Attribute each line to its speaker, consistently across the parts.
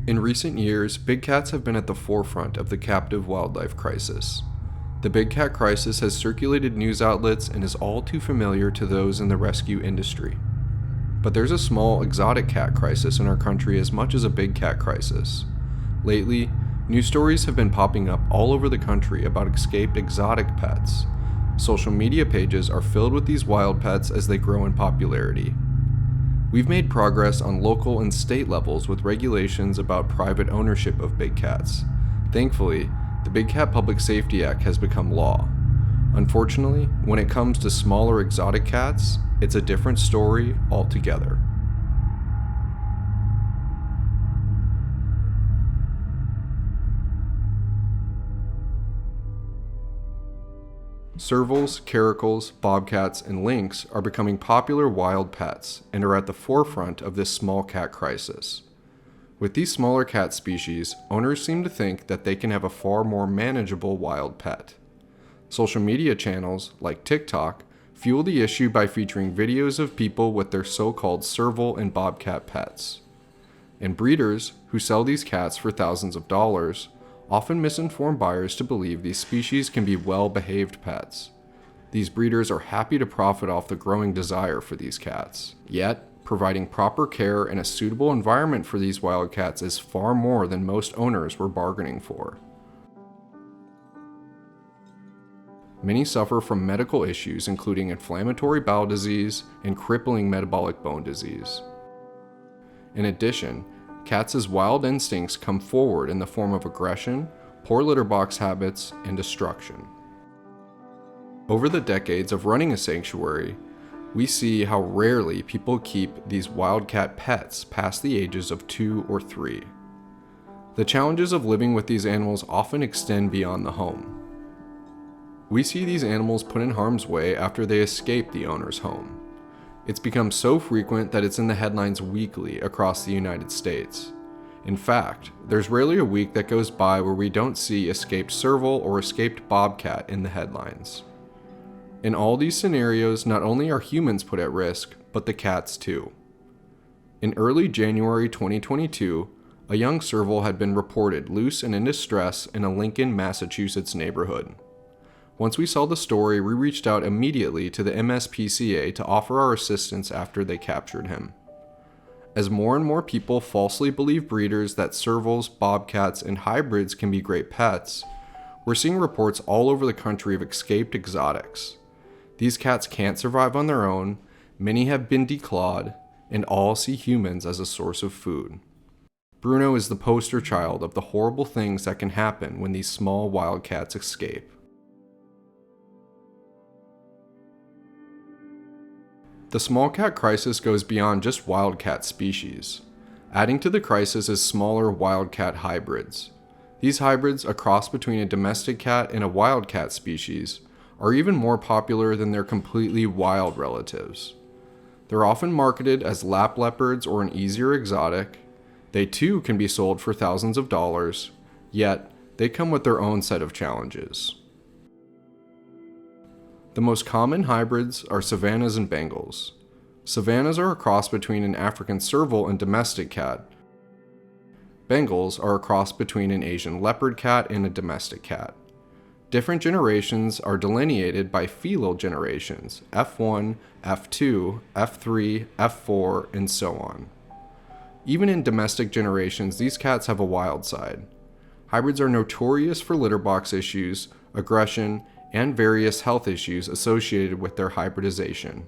Speaker 1: In recent years, big cats have been at the forefront of the captive wildlife crisis. The big cat crisis has circulated news outlets and is all too familiar to those in the rescue industry. But there's a small exotic cat crisis in our country as much as a big cat crisis. Lately, news stories have been popping up all over the country about escaped exotic pets. Social media pages are filled with these wild pets as they grow in popularity. We've made progress on local and state levels with regulations about private ownership of big cats. Thankfully, the Big Cat Public Safety Act has become law. Unfortunately, when it comes to smaller exotic cats, it's a different story altogether. Servals, caracals, bobcats, and lynx are becoming popular wild pets and are at the forefront of this small cat crisis. With these smaller cat species, owners seem to think that they can have a far more manageable wild pet. Social media channels, like TikTok, fuel the issue by featuring videos of people with their so-called serval and bobcat pets. And breeders, who sell these cats for thousands of dollars, often misinform buyers to believe these species can be well-behaved pets. These breeders are happy to profit off the growing desire for these cats. Yet, providing proper care and a suitable environment for these wild cats is far more than most owners were bargaining for. Many suffer from medical issues including inflammatory bowel disease and crippling metabolic bone disease. In addition, cats' wild instincts come forward in the form of aggression, poor litter box habits, and destruction. Over the decades of running a sanctuary, we see how rarely people keep these wildcat pets past the ages of 2 or 3. The challenges of living with these animals often extend beyond the home. We see these animals put in harm's way after they escape the owner's home. It's become so frequent that it's in the headlines weekly across the United States. In fact, there's rarely a week that goes by where we don't see escaped serval or escaped bobcat in the headlines. In all these scenarios, not only are humans put at risk, but the cats too. In early January 2022, a young serval had been reported loose and in distress in a Lincoln, Massachusetts neighborhood. Once we saw the story, we reached out immediately to the MSPCA to offer our assistance after they captured him. As more and more people falsely believe breeders that servals, bobcats, and hybrids can be great pets, we're seeing reports all over the country of escaped exotics. These cats can't survive on their own, many have been declawed, and all see humans as a source of food. Bruno is the poster child of the horrible things that can happen when these small wild cats escape. The small cat crisis goes beyond just wildcat species. Adding to the crisis is smaller wildcat hybrids. These hybrids, a cross between a domestic cat and a wildcat species, are even more popular than their completely wild relatives. They're often marketed as lap leopards or an easier exotic. They too can be sold for thousands of dollars, yet they come with their own set of challenges. The most common hybrids are Savannahs and Bengals. Savannahs are a cross between an African serval and domestic cat. Bengals are a cross between an Asian leopard cat and a domestic cat. Different generations are delineated by filial generations, F1, F2, F3, F4, and so on. Even in domestic generations, these cats have a wild side. Hybrids are notorious for litter box issues, aggression, and various health issues associated with their hybridization.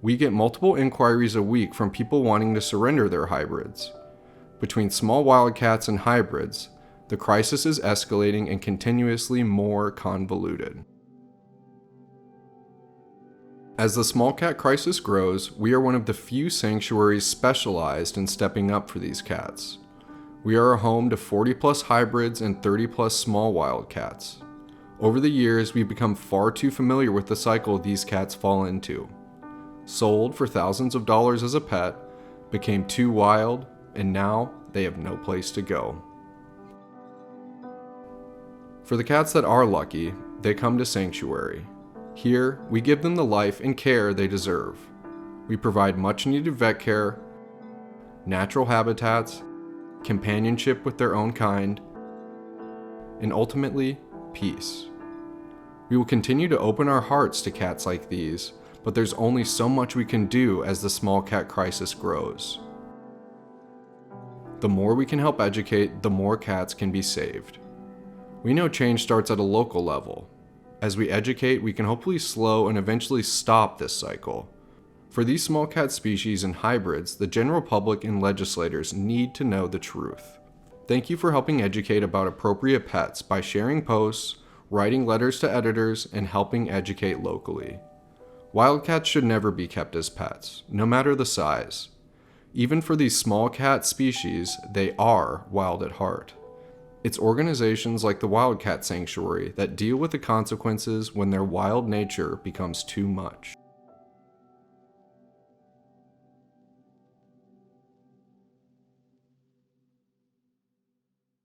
Speaker 1: We get multiple inquiries a week from people wanting to surrender their hybrids. Between small wildcats and hybrids, the crisis is escalating and continuously more convoluted. As the small cat crisis grows, we are one of the few sanctuaries specialized in stepping up for these cats. We are a home to 40+ hybrids and 30+ small wildcats. Over the years, we've become far too familiar with the cycle these cats fall into. Sold for thousands of dollars as a pet, became too wild, and now they have no place to go. For the cats that are lucky, they come to Sanctuary. Here, we give them the life and care they deserve. We provide much-needed vet care, natural habitats, companionship with their own kind, and ultimately, peace. We will continue to open our hearts to cats like these, but there's only so much we can do as the small cat crisis grows. The more we can help educate, the more cats can be saved. We know change starts at a local level. As we educate, we can hopefully slow and eventually stop this cycle. For these small cat species and hybrids, the general public and legislators need to know the truth. Thank you for helping educate about appropriate pets by sharing posts, writing letters to editors, and helping educate locally. Wildcats should never be kept as pets, no matter the size. Even for these small cat species, they are wild at heart. It's organizations like the Wildcat Sanctuary that deal with the consequences when their wild nature becomes too much.